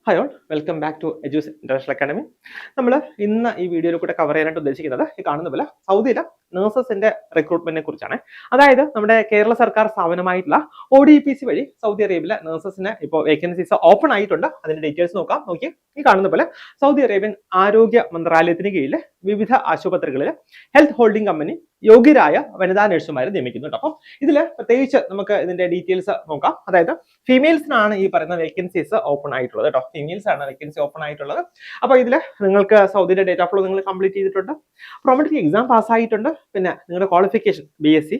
Hi all, welcome back to Edus international academy. നമ്മൾ ഇന്ന് ഈ വീഡിയോയിൽ കൂടെ കവർ ചെയ്യാനായിട്ട് ഉദ്ദേശിക്കുന്നത് ഈ കാണുന്ന പോലെ സൗദിയിലെ നഴ്സസിന്റെ റിക്രൂട്ട്മെന്റിനെ കുറിച്ചാണ്. അതായത് നമ്മുടെ കേരള സർക്കാർ സ്ഥാപനമായിട്ടുള്ള ODPC വഴി സൗദി അറേബ്യയിലെ നഴ്സസിന് ഇപ്പോൾ വേക്കൻസീസ് ഓപ്പൺ ആയിട്ടുണ്ട്. അതിന്റെ ഡീറ്റെയിൽസ് നോക്കാം. നോക്കി ഈ കാണുന്ന പോലെ സൗദി അറേബ്യൻ ആരോഗ്യ മന്ത്രാലയത്തിന് കീഴിലെ വിവിധ ആശുപത്രികളിൽ ഹെൽത്ത് ഹോൾഡിംഗ് കമ്പനി യോഗ്യരായ വനിതാ നഴ്സുമാരെ നിയമിക്കുന്നുണ്ട്. അപ്പം ഇതിൽ പ്രത്യേകിച്ച് നമുക്ക് ഇതിന്റെ ഡീറ്റെയിൽസ് നോക്കാം. അതായത് ഫീമെയിൽസിനാണ് ഈ പറയുന്ന വേക്കൻസീസ് ഓപ്പൺ ആയിട്ടുള്ളത് കേട്ടോ. ഫീമെയിൽസ് ആണ് വേക്കൻസി ഓപ്പൺ ആയിട്ടുള്ളത്. അപ്പോൾ ഇതിൽ നിങ്ങൾക്ക് സൗദിയുടെ ഡേറ്റാ ഫ്ലോ നിങ്ങൾ കംപ്ലീറ്റ് ചെയ്തിട്ടുണ്ട്, പ്രൊമട്രി എക്സാം പാസ്സായിട്ടുണ്ട്, പിന്നെ നിങ്ങളുടെ ക്വാളിഫിക്കേഷൻ BSc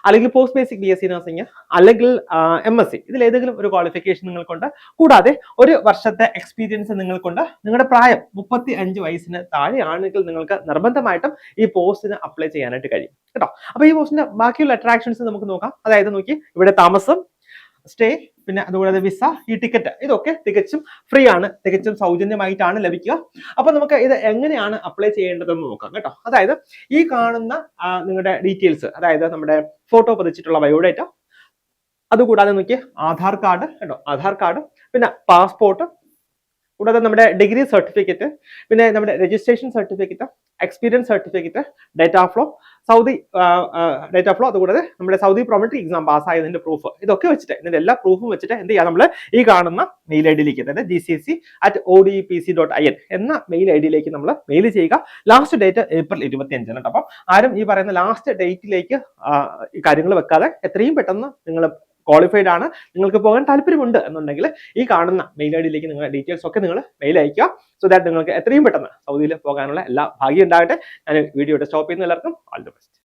അല്ലെങ്കിൽ പോസ്റ്റ് ബേസിക് BSc നഴ്സിംഗ് അല്ലെങ്കിൽ MSc ഇതിൽ ഏതെങ്കിലും ഒരു ക്വാളിഫിക്കേഷൻ നിങ്ങൾക്കുണ്ട്. കൂടാതെ ഒരു വർഷത്തെ എക്സ്പീരിയൻസ് നിങ്ങൾക്കുണ്ട്. നിങ്ങളുടെ പ്രായം 35 വയസ്സിന് താഴെയാണെങ്കിൽ നിങ്ങൾക്ക് നിർബന്ധമായിട്ടും ഈ പോസ്റ്റിന് അപ്ലൈ ചെയ്യാനായിട്ട് കഴിയും കേട്ടോ. അപ്പൊ ഈ പോസ്റ്റിന്റെ ബാക്കിയുള്ള അട്രാക്ഷൻസ് നമുക്ക് നോക്കാം. അതായത് നോക്കി ഇവിടെ താമസം, സ്റ്റേ, പിന്നെ അതുകൂടാതെ വിസ, ഈ ടിക്കറ്റ് ഇതൊക്കെ തികച്ചും ഫ്രീ ആണ്, തികച്ചും സൗജന്യമായിട്ടാണ് ലഭിക്കുക. അപ്പൊ നമുക്ക് ഇത് എങ്ങനെയാണ് അപ്ലൈ ചെയ്യേണ്ടതെന്ന് നോക്കാം കേട്ടോ. അതായത് ഈ കാണുന്ന നിങ്ങളുടെ ഡീറ്റെയിൽസ്, അതായത് നമ്മുടെ ഫോട്ടോ പതിച്ചിട്ടുള്ള ബയോഡേറ്റ, അതുകൂടാതെ നോക്കി ആധാർ കാർഡ് കേട്ടോ, ആധാർ കാർഡ്, പിന്നെ പാസ്പോർട്ട്, കൂടാതെ നമ്മുടെ ഡിഗ്രി സർട്ടിഫിക്കറ്റ്, പിന്നെ നമ്മുടെ registration certificate, experience certificate, data flow, Saudi data flow, അതുകൂടാതെ നമ്മുടെ സൗദി പ്രൊമട്രി എക്സാം പാസ്സായതിന്റെ പ്രൂഫ്, ഇതൊക്കെ വെച്ചിട്ട് ഇതിന്റെ എല്ലാ പ്രൂഫും വെച്ചിട്ട് എന്ത് ചെയ്യാം, നമ്മൾ ഈ കാണുന്ന മെയിൽ ഐഡിയിലേക്ക്, അതായത് gcc@odpc.in എന്ന മെയിൽ ഐഡിയിലേക്ക് നമ്മൾ മെയിൽ ചെയ്യുക. ലാസ്റ്റ് ഡേറ്റ് ഏപ്രിൽ 25 ആണ്. അപ്പം ആരും ഈ പറയുന്ന ലാസ്റ്റ് ഡേറ്റിലേക്ക് ഈ കാര്യങ്ങൾ വെക്കാതെ എത്രയും പെട്ടെന്ന് നിങ്ങൾ ക്വാളിഫൈഡ് ആണ്, നിങ്ങൾക്ക് പോകാൻ താല്പര്യമുണ്ട് എന്നുണ്ടെങ്കിൽ ഈ കാണുന്ന മെയിൽ ഐഡിയിലേക്ക് നിങ്ങളുടെ ഡീറ്റെയിൽസ് ഒക്കെ നിങ്ങൾ മെയിൽ അയക്കുക. സോ ദാറ്റ് നിങ്ങൾക്ക് എത്രയും പെട്ടെന്ന് സൗദിയിൽ പോകാനുള്ള എല്ലാ ഭാഗ്യം ഉണ്ടാകട്ടെ. ഞാൻ വീഡിയോ സ്റ്റോപ്പ് ചെയ്യുന്ന എല്ലാവർക്കും ഓൾ ദി ബെസ്റ്റ്.